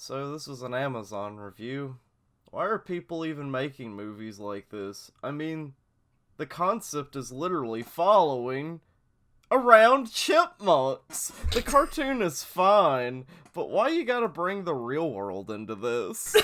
So this was an Amazon review. Why are people even making movies like this? I mean, the concept is literally following around chipmunks. The cartoon is fine, but why you gotta bring the real world into this?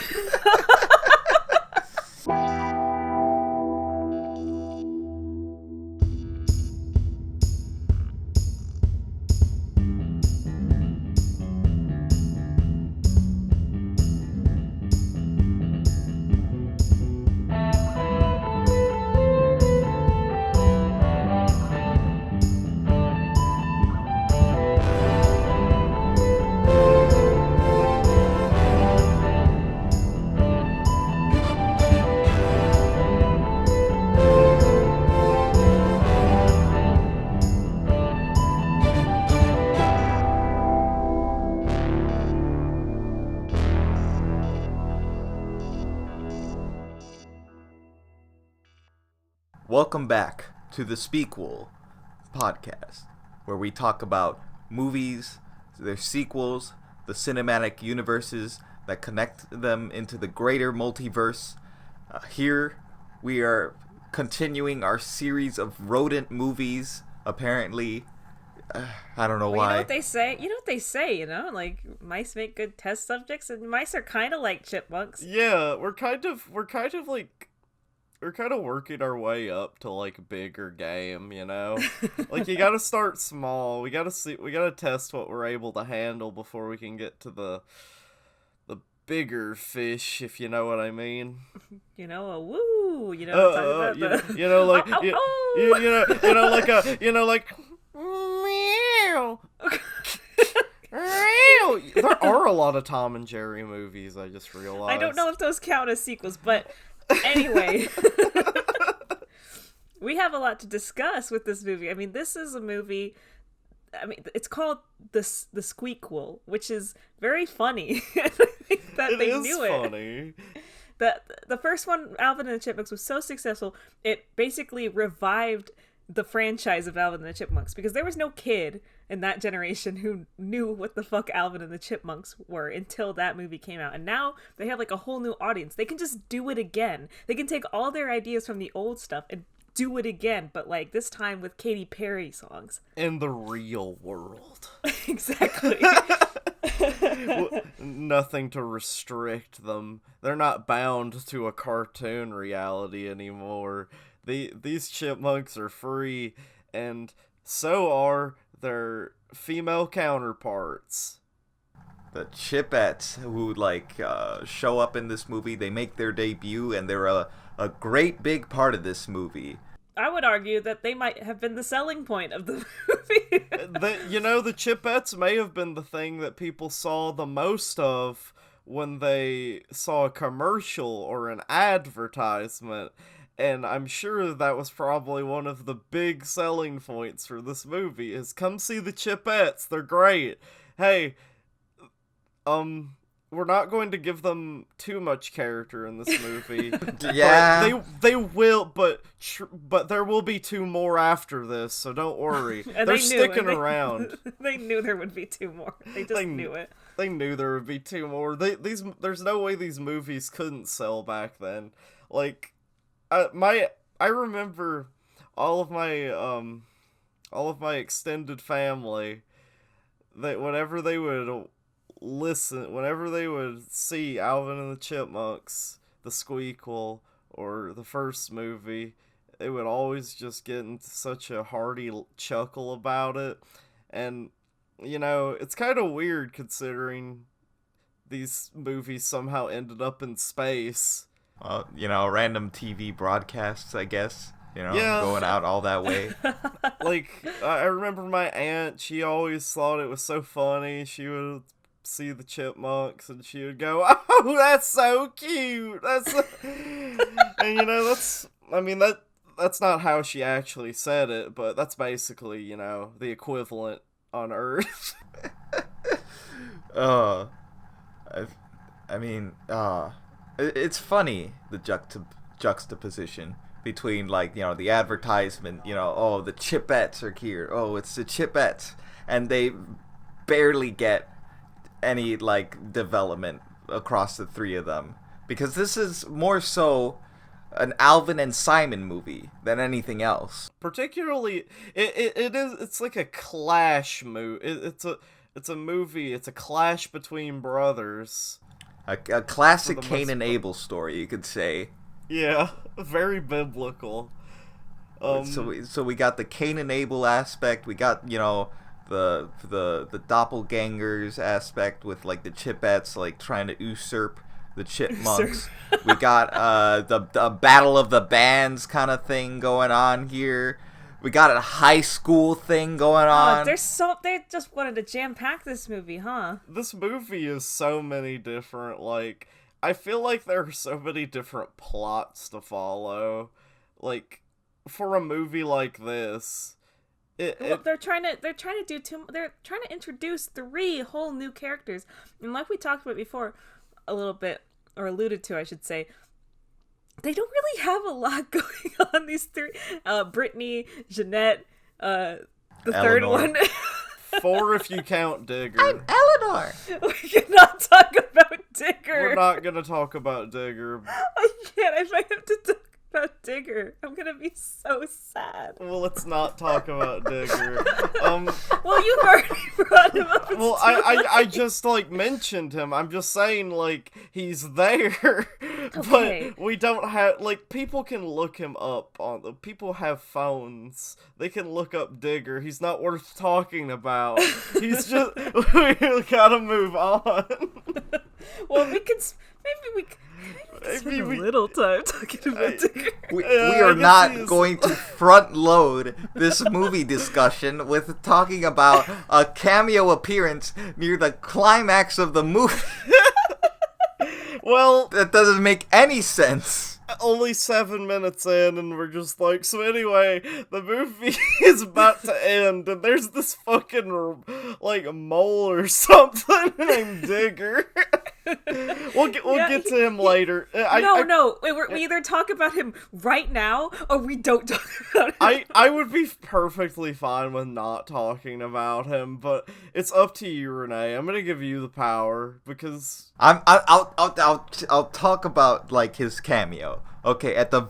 Welcome back to the Speakuel podcast, where we talk about movies, their sequels, the cinematic universes that connect them into the greater multiverse. Here we are continuing our series of rodent movies, apparently. I don't know why. You know what they say? Like mice make good test subjects, and mice are kind of like chipmunks. Yeah, we're kind of working our way up to like bigger game, you know? Like you gotta start small. We gotta test what we're able to handle before we can get to the bigger fish, if you know what I mean. You know, a woo. You know, talking about the... you know, like oh. like meow. There are a lot of Tom and Jerry movies, I just realized. I don't know if those count as sequels, but anyway. We have a lot to discuss with this movie. I mean, this is a movie, it's called the Squeakuel, which is very funny. I think that they knew it. Funny. The first one, Alvin and the Chipmunks, was so successful, it basically revived the franchise of Alvin and the Chipmunks, because there was no kid in that generation who knew what the fuck Alvin and the Chipmunks were until that movie came out. And now they have like a whole new audience. They can just do it again. They can take all their ideas from the old stuff and do it again, but like this time with Katy Perry songs. In the real world. Exactly. Nothing to restrict them. They're not bound to a cartoon reality anymore. These chipmunks are free, and so are their female counterparts. The Chipettes, who show up in this movie, they make their debut, and they're a great big part of this movie. I would argue that they might have been the selling point of the movie. The Chipettes may have been the thing that people saw the most of when they saw a commercial or an advertisement. And I'm sure that was probably one of the big selling points for this movie, is come see the Chipettes, they're great. Hey, we're not going to give them too much character in this movie. Yeah. They will, but there will be two more after this, so don't worry. They're sticking around. They knew there would be two more. They just knew it. They knew there would be two more. There's no way these movies couldn't sell back then. Like, I remember all of my extended family, that whenever they would see Alvin and the Chipmunks, the Squeakuel, or the first movie, they would always just get into such a hearty chuckle about it. And it's kind of weird considering these movies somehow ended up in space. Random TV broadcasts, I guess. Yeah. Going out all that way. Like, I remember my aunt, she always thought it was so funny. She would see the Chipmunks and she would go, "Oh, that's so cute." And that's not how she actually said it, but that's basically, the equivalent on Earth. It's funny, the juxtaposition between, the advertisement, oh, the Chipettes are here, oh, it's the Chipettes, and they barely get any, development across the three of them, because this is more so an Alvin and Simon movie than anything else. Particularly, it's like a clash movie. It's a movie. It's a clash between brothers. A classic Cain and Abel story, you could say. Yeah, very biblical. So we got the Cain and Abel aspect. We got, the doppelgangers aspect with like the Chipettes like trying to usurp the Chipmunks. We got the battle of the bands kind of thing going on here. We got a high school thing going on. They just wanted to jam pack this movie, huh? This movie is so many different, like, I feel like there are so many different plots to follow. Like, for a movie like this, they're trying to introduce 3 whole new characters, and like we talked about before a little bit, or alluded to, I should say, they don't really have a lot going on. These 3, Brittany, Jeanette, the third one. 4 if you count Digger. I'm Eleanor. We cannot talk about Digger. We're not gonna talk about Digger. I can't. I might have to talk about Digger. I'm gonna be so sad. Well, let's not talk about Digger. Well, you've already brought him up. Well, I just, like, mentioned him. I'm just saying, like, he's there. Okay. But we don't have, like, people can look him up people have phones. They can look up Digger. He's not worth talking about. He's just, we gotta move on. Well, maybe we spend a little time talking about Digger. We are not going to front load this movie discussion with talking about a cameo appearance near the climax of the movie. Well, that doesn't make any sense. Only 7 minutes in, and we're just like, so anyway, the movie is about to end, and there's this fucking, like, mole or something named Digger. We'll get to him later. No. We either talk about him right now, or we don't talk about him. I would be perfectly fine with not talking about him, but it's up to you, Rene. I'm gonna give you the power, because I'll talk about, like, his cameo. Okay, at the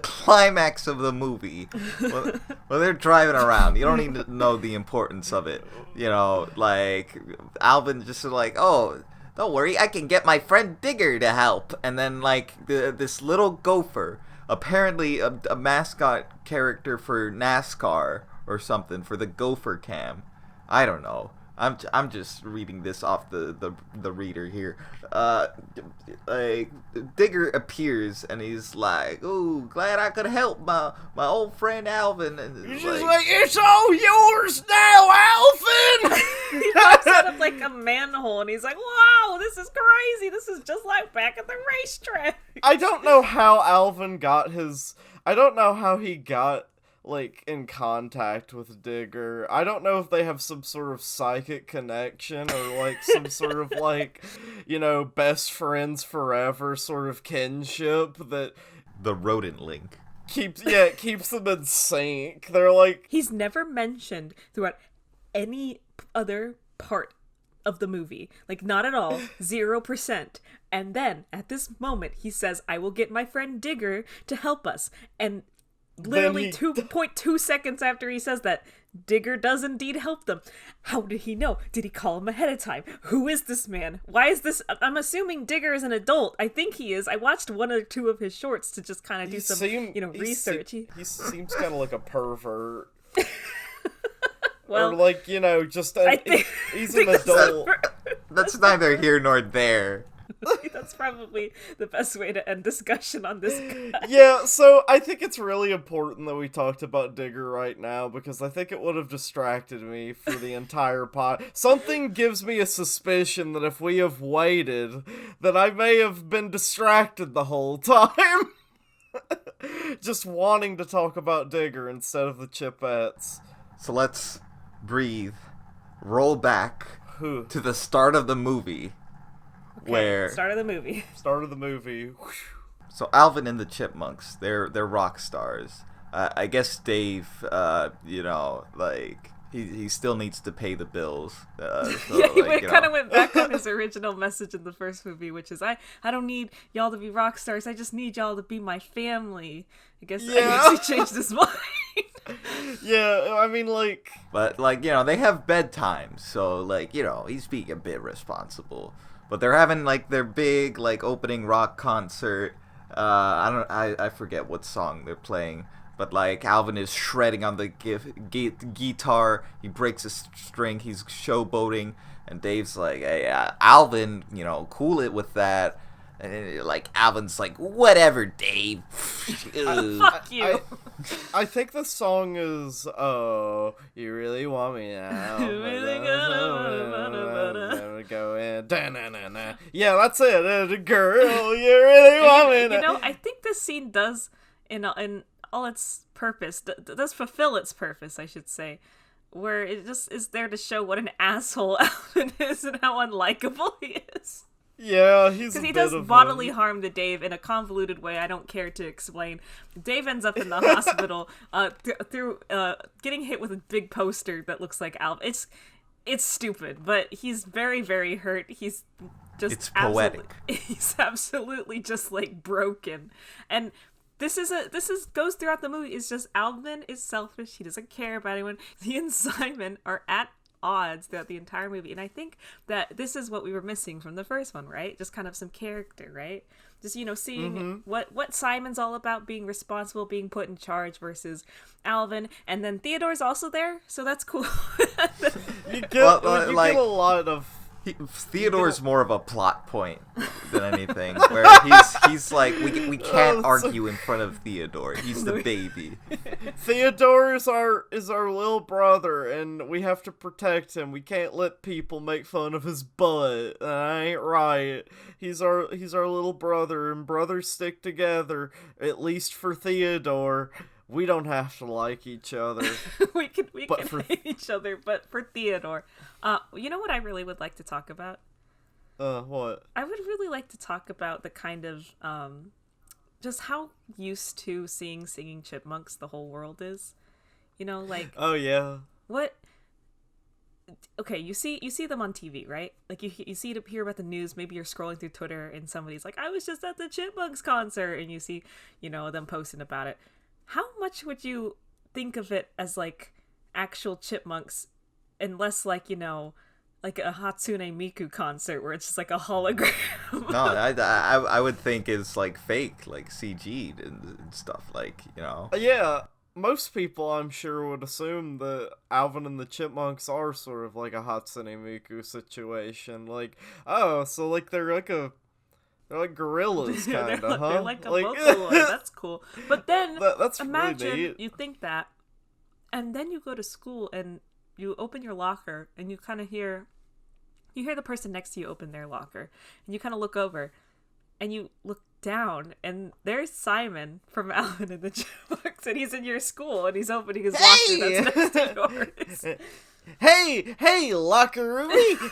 climax of the movie, when they're driving around, you don't need to know the importance of it. Like, Alvin just like, oh, don't worry, I can get my friend Digger to help. And then, like, this little gopher, apparently a mascot character for NASCAR or something, for the Gopher Cam. I don't know. I'm just reading this off the reader here. Like, Digger appears and he's like, "Oh, glad I could help my old friend Alvin." And he's just like, "It's all yours now, Alvin." He pops out of like a manhole and he's like, "Wow, this is crazy. This is just like back at the racetrack." I don't know how Alvin got his. I don't know how he got, like, in contact with Digger. I don't know if they have some sort of psychic connection or, like, some sort of, like, best friends forever sort of kinship that the rodent link keeps them in sync. They're like, he's never mentioned throughout any other part of the movie, like, not at all, 0%. And then at this moment he says, "I will get my friend Digger to help us," and literally 2.2 seconds after he says that, Digger does indeed help them. How did he know? Did he call him ahead of time? Who is this man? Why is this? I'm assuming Digger is an adult. I think he is. I watched 1 or 2 of his shorts to just kind of do some research. He seems kind of like a pervert. Well, or like, just he's an adult. That's neither here nor there. That's probably the best way to end discussion on this guy. Yeah, so I think it's really important that we talked about Digger right now, because I think it would have distracted me for the entire pod. Something gives me a suspicion that if we have waited, that I may have been distracted the whole time. Just wanting to talk about Digger instead of the Chipettes. So let's breathe, roll back to the start of the movie. Okay, start of the movie. So Alvin and the Chipmunks, they're rock stars. I guess Dave, like, he still needs to pay the bills. Yeah, he kind of went back on his original message in the first movie, which is, I don't need y'all to be rock stars. I just need y'all to be my family. I guess he changed his mind. Yeah, I mean, like... But, like, you know, they have bedtime, so, like, you know, he's being a bit responsible. But they're having, like, their big, like, opening rock concert. I forget what song they're playing. But, like, Alvin is shredding on the guitar. He breaks a string. He's showboating. And Dave's like, hey, Alvin, you know, cool it with that. And, like, Alvin's like, whatever, Dave. Fuck you. I think the song is, oh, you really want me now. You really go in. Da-na-na-na. Yeah, that's it. Girl, you really want me now. You know, I think this scene does, in all its purpose, does fulfill its purpose, I should say, where it just is there to show what an asshole Alvin is and how unlikable he is. Yeah, he's because he does bodily harm to Dave in a convoluted way I don't care to explain. Dave ends up in the hospital through getting hit with a big poster that looks like Alvin. It's stupid, but he's very, very hurt. He's just it's poetic. He's absolutely just like broken, and this goes throughout the movie. It's just Alvin is selfish. He doesn't care about anyone. He and Simon are at odds throughout the entire movie, and I think that this is what we were missing from the first one, right? Just kind of some character, right? Just, you know, seeing what Simon's all about, being responsible, being put in charge, versus Alvin. And then Theodore's also there, so that's cool. you get a lot of... Theodore's more of a plot point than anything, where he's like, we can't argue in front of Theodore. He's the baby. Theodore is our little brother, and we have to protect him. We can't let people make fun of his butt. That ain't right. He's our little brother, and brothers stick together. At least for Theodore. We don't have to like each other. we can hate each other, but for Theodore. You know what I really would like to talk about? What? I would really like to talk about the kind of, just how used to seeing singing chipmunks the whole world is. You know, like... Oh, yeah. What... Okay, you see them on TV, right? Like, you hear about the news, maybe you're scrolling through Twitter, and somebody's like, I was just at the Chipmunks concert, and you see, you know, them posting about it. How much would you think of it as, like, actual chipmunks, and less like, you know, like a Hatsune Miku concert where it's just like a hologram? No, I would think it's, like, fake, like, CG'd and stuff, like, you know. Yeah, most people, I'm sure, would assume that Alvin and the Chipmunks are sort of like a Hatsune Miku situation. Like, oh, so, like, they're like gorillas, kind of, huh? They're like a Vocaloid. That's cool. But then, that's imagine really neat. You think that, and then you go to school and you open your locker and you kind of hear the person next to you open their locker, and you kind of look over, and you look down, and there's Simon from Alvin and the Chipmunks, and he's in your school, and he's opening his locker that's next to yours. Hey, Lockeroomy!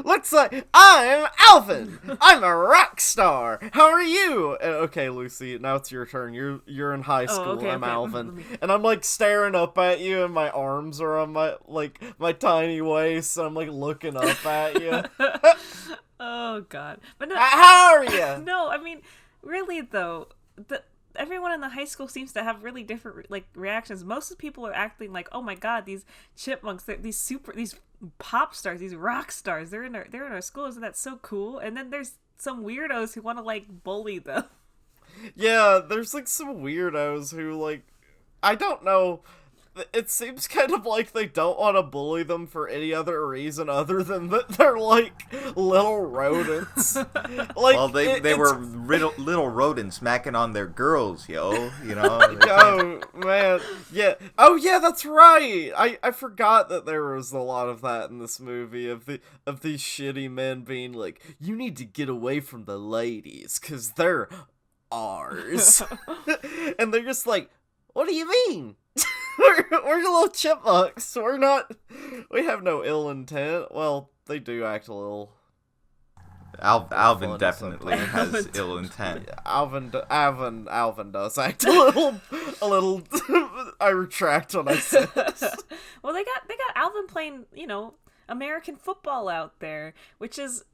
Looks like I'm Alvin. I'm a rock star. How are you? Okay, Lucy, now it's your turn. You're in high school. Okay, I'm okay. Alvin, and I'm like staring up at you, and my arms are on my tiny waist. So I'm like looking up at you. Oh God! But no, how are you? No, I mean, really though, everyone in the high school seems to have really different like reactions. Most of the people are acting like, oh my God, these chipmunks, these pop stars, these rock stars, they're in our school. Isn't that so cool? And then there's some weirdos who want to like bully them. Yeah, there's like some weirdos who like, I don't know. It seems kind of like they don't want to bully them for any other reason other than that they're like little rodents. Like, well, they were little rodents macking on their girls, yo. You know. Oh man, yeah. Oh yeah, that's right. I forgot that there was a lot of that in this movie of these shitty men being like, you need to get away from the ladies because they're ours, and they're just like, what do you mean? We're little chipmunks. We have no ill intent. Well, they do act a little. Alvin funny definitely sometimes. has ill intent. Alvin does act a little. I retract when I say this. Well, they got Alvin playing, American football out there, which is,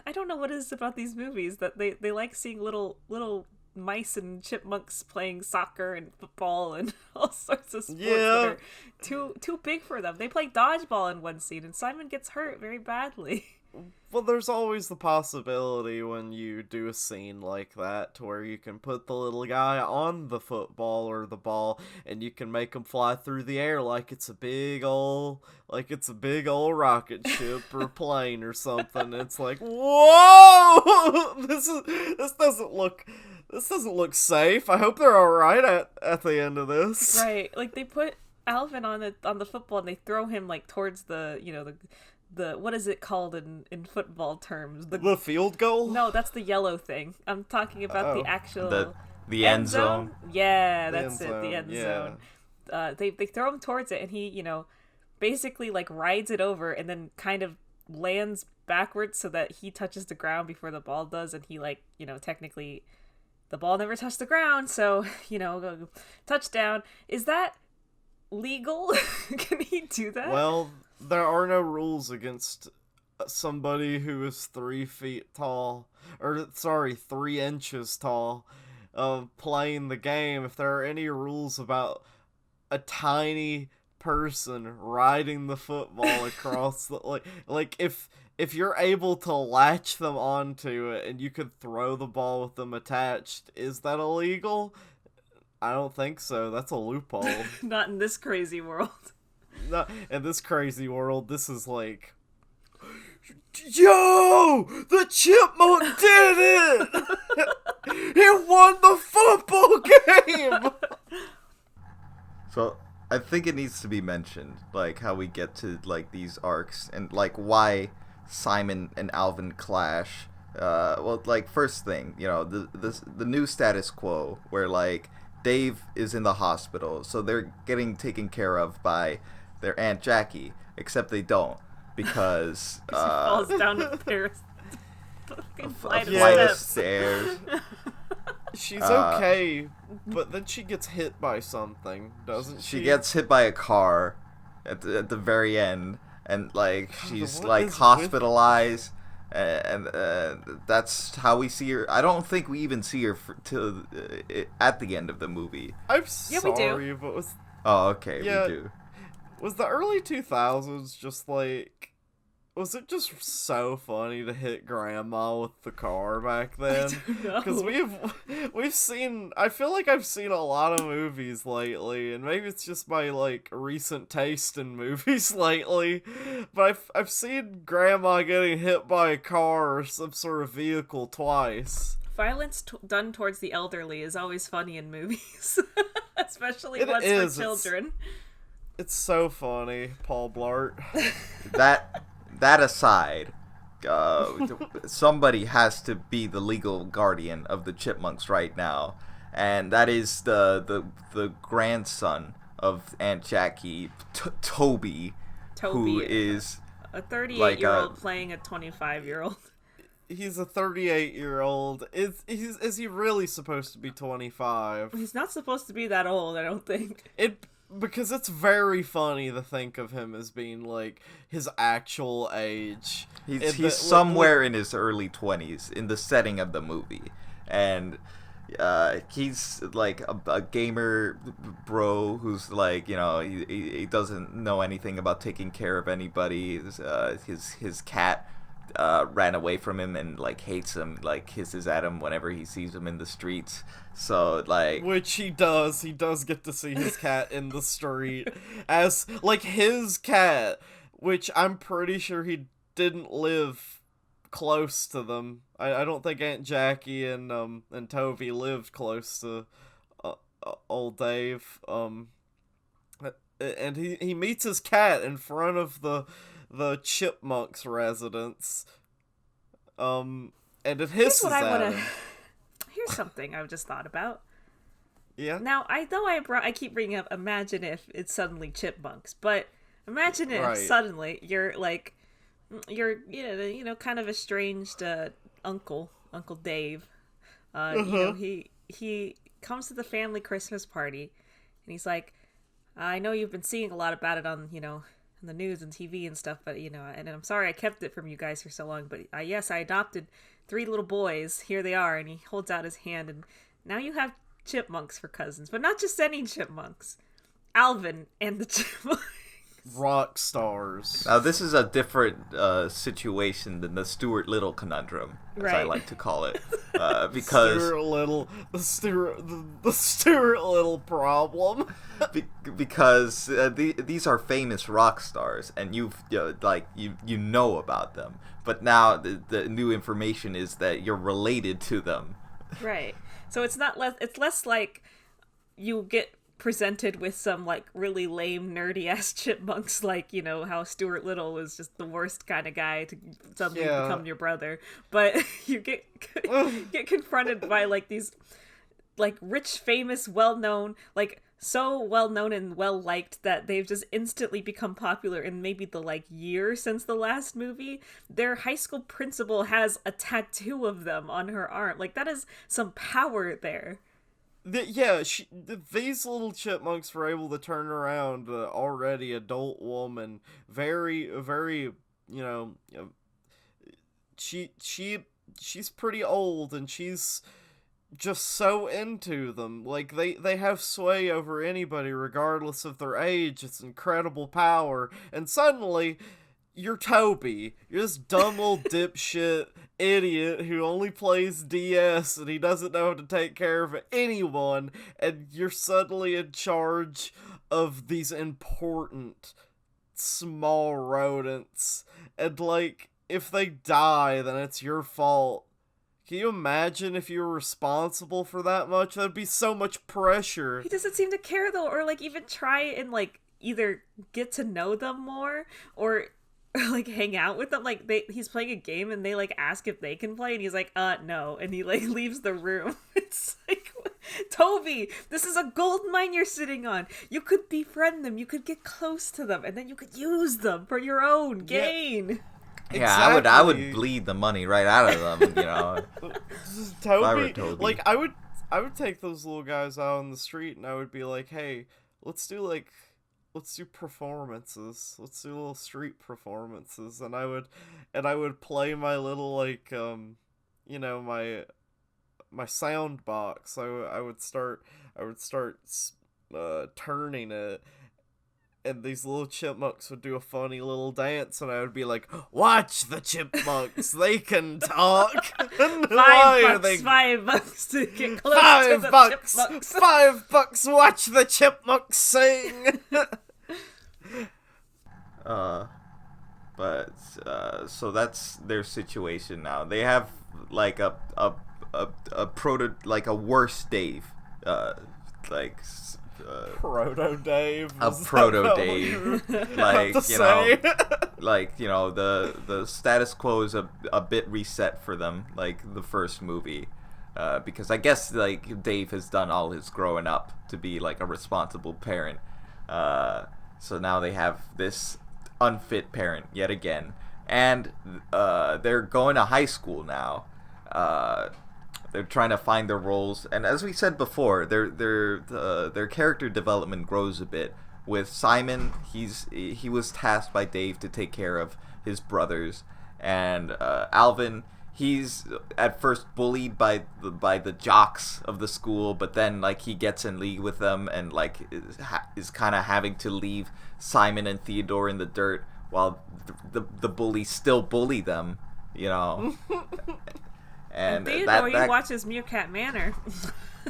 I don't know what it is about these movies that they like seeing little mice and chipmunks playing soccer and football and all sorts of sports that are too big for them. They play dodgeball in one scene, and Simon gets hurt very badly. Well, there's always the possibility when you do a scene like that to where you can put the little guy on the football or the ball and you can make him fly through the air like it's a big old rocket ship or plane or something. It's like, whoa! This doesn't look safe. I hope they're all right at the end of this. Right. Like, they put Alvin on the football and they throw him like towards the what is it called in football terms? The field goal? No, that's the yellow thing. I'm talking about the actual the end zone. Yeah, that's it. The end yeah. zone. They throw him towards it, and he basically like rides it over, and then kind of lands backwards so that he touches the ground before the ball does, and he technically the ball never touched the ground, so touchdown. Is that legal? Can he do that? Well, there are no rules against somebody who is 3 feet tall, 3 inches tall, playing the game. If there are any rules about a tiny person riding the football across the like if you're able to latch them onto it and you could throw the ball with them attached, is that illegal? I don't think so. That's a loophole. Not in this crazy world. Not in this crazy world. This is like, yo, the chipmunk did it! He won the football game! So I think it needs to be mentioned, like how we get to like these arcs and like why Simon and Alvin clash. Well, like first thing, the new status quo where like Dave is in the hospital, so they're getting taken care of by their Aunt Jackie, except they don't because she falls down the flight of steps. stairs. She's okay, but then she gets hit by something, doesn't she? She gets hit by a car at the very end, and like she's like hospitalized, and that's how we see her. I don't think we even see her till at the end of the movie. I'm sorry, we do. But oh, okay, we do. Was the early 2000s just like... Was it just so funny to hit Grandma with the car back then? Because we've seen... I feel like I've seen a lot of movies lately, and maybe it's just my, like, recent taste in movies lately, but I've seen Grandma getting hit by a car or some sort of vehicle twice. Violence done towards the elderly is always funny in movies. Especially ones for children. It's so funny, Paul Blart. That aside, somebody has to be the legal guardian of the Chipmunks right now, and that is the grandson of Aunt Jackie, Toby, who is a 38-year-old playing a 25-year-old. He's a 38-year-old. Is he really supposed to be 25? He's not supposed to be that old, I don't think. Because it's very funny to think of him as being, like, his actual age. He's somewhere in his early 20s in the setting of the movie. And he's, like, a gamer bro who's, like, he doesn't know anything about taking care of anybody. His cat ran away from him and, like, hates him, like, hisses at him whenever he sees him in the streets. So, like... Which he does. He does get to see his cat in the street. As, like, his cat, which I'm pretty sure he didn't live close to them. I don't think Aunt Jackie and Toby lived close to old Dave. And he meets his cat in front of the Chipmunks residence. And it hisses at him. Here's something I've just thought about. Yeah. Now, I know I keep bringing up imagine if it's suddenly Chipmunks, but imagine if suddenly you're, like, your kind of estranged Uncle Dave. He comes to the family Christmas party, and he's like, I know you've been seeing a lot about it on on the news and TV and stuff, but and I'm sorry I kept it from you guys for so long, but yes, I adopted 3 little boys. Here they are. And he holds out his hand, and now you have chipmunks for cousins, but not just any chipmunks. Alvin and the Chipmunks. Rock stars. Now this is a different situation than the Stuart Little conundrum, as I like to call it, because the Stuart Little problem. Because these are famous rock stars, and you know about them, but now the new information is that you're related to them. Right. So it's less like you get presented with some like really lame nerdy ass chipmunks, like how Stuart Little was just the worst kind of guy to suddenly become your brother, but you get confronted by like these like rich, famous, well-known, like so well-known and well-liked that they've just instantly become popular in maybe the like year since the last movie. Their high school principal has a tattoo of them on her arm. Like, that is some power there. These little chipmunks were able to turn around already adult woman very, very, she's pretty old, and she's just so into them. Like, they have sway over anybody regardless of their age. It's incredible power. And suddenly, you're Toby. You're this dumb little dipshit idiot who only plays DS, and he doesn't know how to take care of anyone, and you're suddenly in charge of these important small rodents, and like, if they die, then it's your fault. Can you imagine if you were responsible for that much? That'd be so much pressure. He doesn't seem to care though, or like even try and like either get to know them more or like hang out with them. Like he's playing a game and they like ask if they can play, and he's like, no, and he like leaves the room. It's like, Toby, this is a gold mine you're sitting on. You could befriend them, you could get close to them, and then you could use them for your own gain. Yeah, exactly. I would bleed the money right out of them, Toby, Toby. like I would take those little guys out on the street, and I would be like, hey, let's do performances. Let's do little street performances, and I would play my little like my sound box. I would start turning it, and these little chipmunks would do a funny little dance, and I would be like, watch the chipmunks, they can talk. $5 to get close to the chipmunks. $5, watch the chipmunks sing. So that's their situation now. They have like a worse Dave, Proto Dave. A proto Dave. The status quo is a bit reset for them, like the first movie. Because I guess like Dave has done all his growing up to be like a responsible parent. So now they have this unfit parent yet again, and they're going to high school now. They're trying to find their roles, and as we said before, their character development grows a bit. With Simon, he was tasked by Dave to take care of his brothers, and Alvin, he's at first bullied by the jocks of the school, but then like he gets in league with them, and like is kind of having to leave Simon and Theodore in the dirt while the bullies still bully them, And Theodore, he watches Meerkat Manor.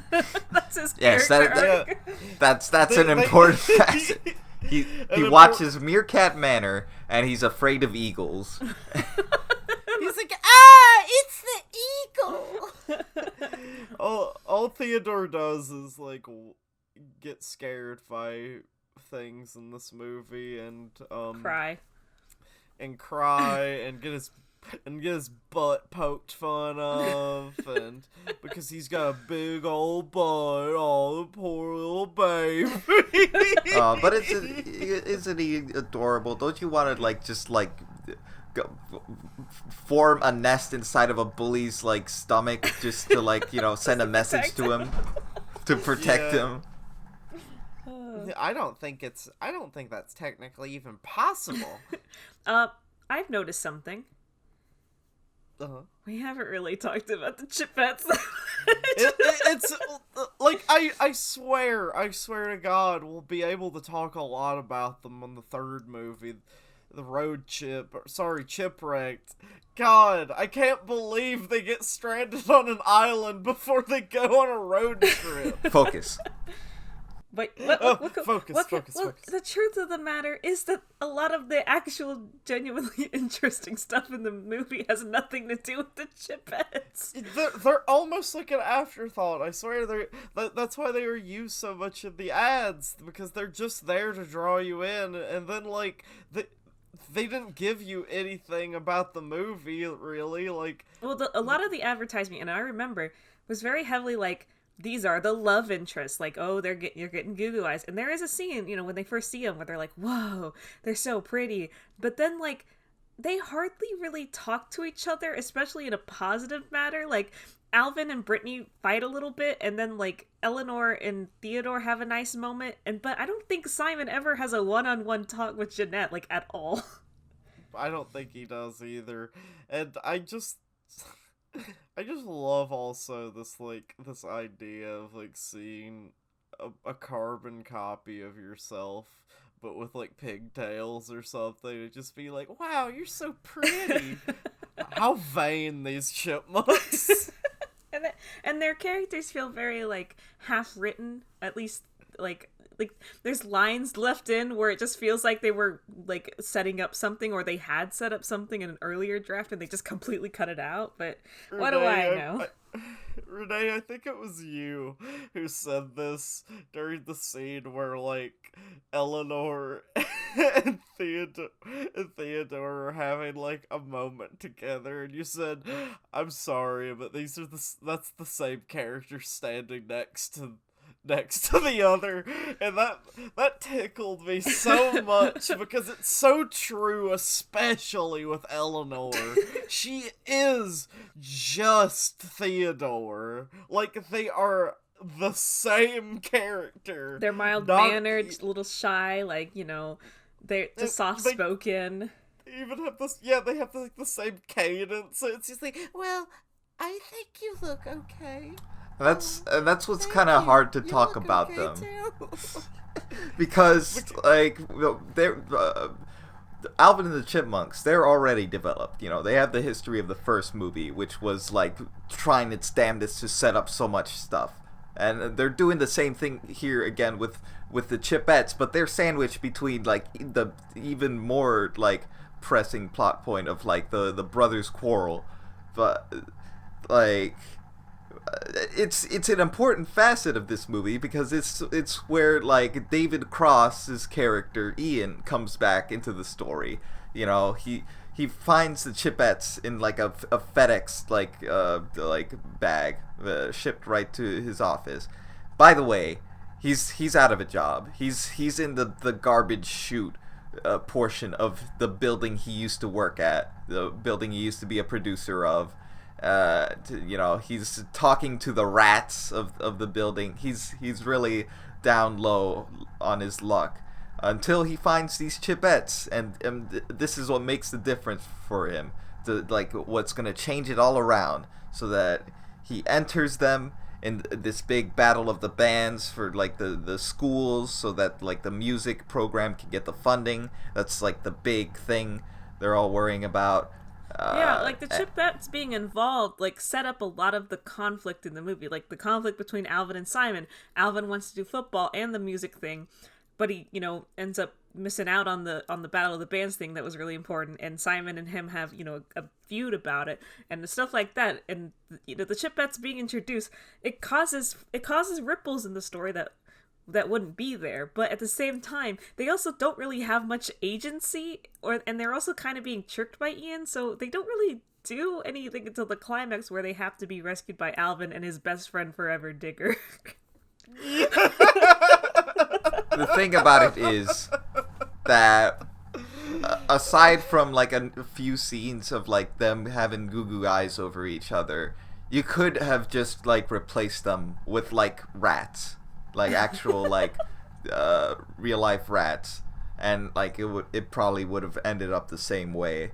That's his character. That's an important facet. He watches Meerkat Manor, and he's afraid of eagles. He's like, it's the eagle. All Theodore does is like get scared by things in this movie, and cry and get his butt poked fun of, and because he's got a big old butt, the poor little baby. But isn't he adorable? Don't you want to just form a nest inside of a bully's like stomach just to like send a message to him to protect him. I don't think that's technically even possible. I've noticed something. Uh-huh. We haven't really talked about the Chipettes. It's like I swear to God, we'll be able to talk a lot about them in the third movie, the Chipwrecked. God, I can't believe they get stranded on an island before they go on a road trip. Focus. But focus. The truth of the matter is that a lot of the actual genuinely interesting stuff in the movie has nothing to do with the Chipettes. They're almost like an afterthought. I swear, that's why they were used so much in the ads, because they're just there to draw you in, and then like they didn't give you anything about the movie really. Like, well, a lot of the advertising, and I remember, was very heavily like, these are the love interests, like, oh, you're getting goo-goo eyes. And there is a scene, when they first see them, where they're like, whoa, they're so pretty. But then, like, they hardly really talk to each other, especially in a positive manner. Like, Alvin and Brittany fight a little bit, and then, like, Eleanor and Theodore have a nice moment. But I don't think Simon ever has a one-on-one talk with Jeanette, like, at all. I don't think he does either. And I just love also this idea of like seeing a carbon copy of yourself, but with like pigtails or something, to just be like, wow, you're so pretty. How vain these chipmunks. and their characters feel very like half written, at least like there's lines left in where it just feels like they were like setting up something, or they had set up something in an earlier draft and they just completely cut it out. But what do I know? Rene, I think it was you who said this during the scene where like Eleanor and Theodore are having like a moment together, and you said, "I'm sorry, but that's the same character standing next to the other," and that tickled me so much because it's so true, especially with Eleanor. She is just Theodore. Like, they are the same character. They're mild-mannered, a little shy, like, they're just soft-spoken. They even have this, they have the same cadence. So it's just like, well, I think you look okay. That's what's kind of hard to talk about them. Because like they're Alvin and the Chipmunks, they're already developed. They have the history of the first movie, which was like trying its damnedest to set up so much stuff, and they're doing the same thing here again with the Chipettes, but they're sandwiched between like the even more like pressing plot point of like the brothers' quarrel, but like. It's an important facet of this movie because it's where like David Cross's character Ian comes back into the story. He finds the Chipettes in like a FedEx like bag shipped right to his office. By the way, he's out of a job. He's in the garbage chute portion of the building he used to work at, the building he used to be a producer of. He's talking to the rats of the building. He's really down low on his luck until he finds these Chipettes, and this is what makes the difference for him. What's gonna change it all around, so that he enters them in this big battle of the bands for like the schools, so that like the music program can get the funding. That's like the big thing they're all worrying about. Like the Chipettes being involved, like set up a lot of the conflict in the movie, like the conflict between Alvin and Simon. Alvin wants to do football and the music thing, but he, ends up missing out on the Battle of the Bands thing that was really important. And Simon and him have, a feud about it and stuff like that. And the Chipettes being introduced, it causes ripples in the story that wouldn't be there, but at the same time they also don't really have much agency, and they're also kind of being tricked by Ian, so they don't really do anything until the climax where they have to be rescued by Alvin and his best friend forever, Digger. The thing about it is that aside from like a few scenes of like them having goo goo eyes over each other, you could have just like replaced them with like rats, like actual like real life rats, and like it probably would have ended up the same way,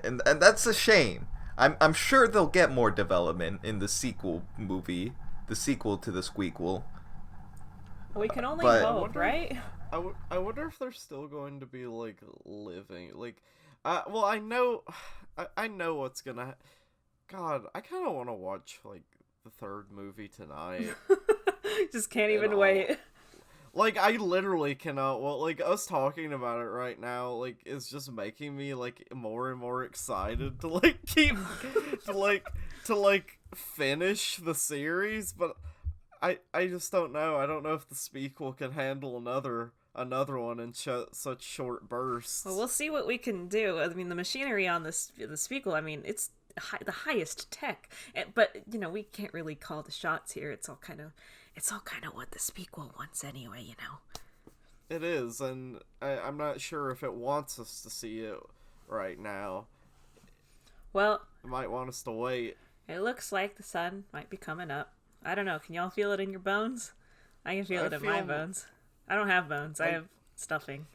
and that's a shame. I'm sure they'll get more development in the sequel movie, the sequel to the Squeakuel. We can only But- hope, right? I wonder if they're still going to be like living like well I know what's gonna God, I kind of want to watch like the third movie tonight. Just can't And even wait. Like I literally cannot. Well, like us talking about it right now, like is just making me like more and more excited to like keep to finish the series. But I just don't know. I don't know if the Speakuel can handle another one in such short bursts. Well, we'll see what we can do. I mean, the machinery on the Speakuel, I mean, it's the highest tech, but you know, we can't really call the shots here. It's all kind of what the Speakuel wants anyway, you know. It is, and I'm not sure if it wants us to see it right now. Well, It might want us to wait. it looks like the sun might be coming up. I don't know. Can y'all feel it in your bones? I can feel it in my bones. I don't have bones. I have stuffing.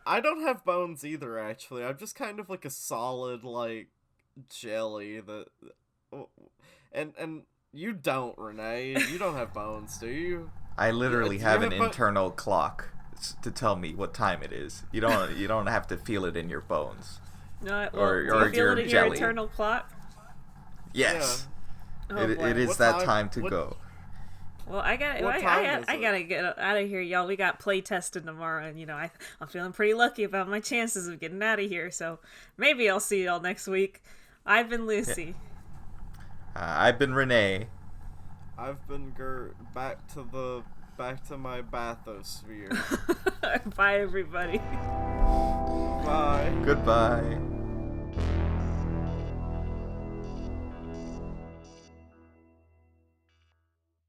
I don't have bones either, actually. I'm just kind of like a solid, like, jelly that... And you don't, Rene. You don't have bones, do you? I literally Do have you an have bo- internal clock to tell me what time it is. You don't have to feel it in your bones. No, well, Or do you feel your it in jelly. your internal clock? Yes. Oh, It boy. is What that time- time to what- go. Well, I gotta get out of here, y'all. We got play testing tomorrow, and you know I'm feeling pretty lucky about my chances of getting out of here. So maybe I'll see y'all next week. I've been Lucy. I've been Rene. I've been Gert. Back to my bathysphere. Bye, everybody. Bye. Goodbye.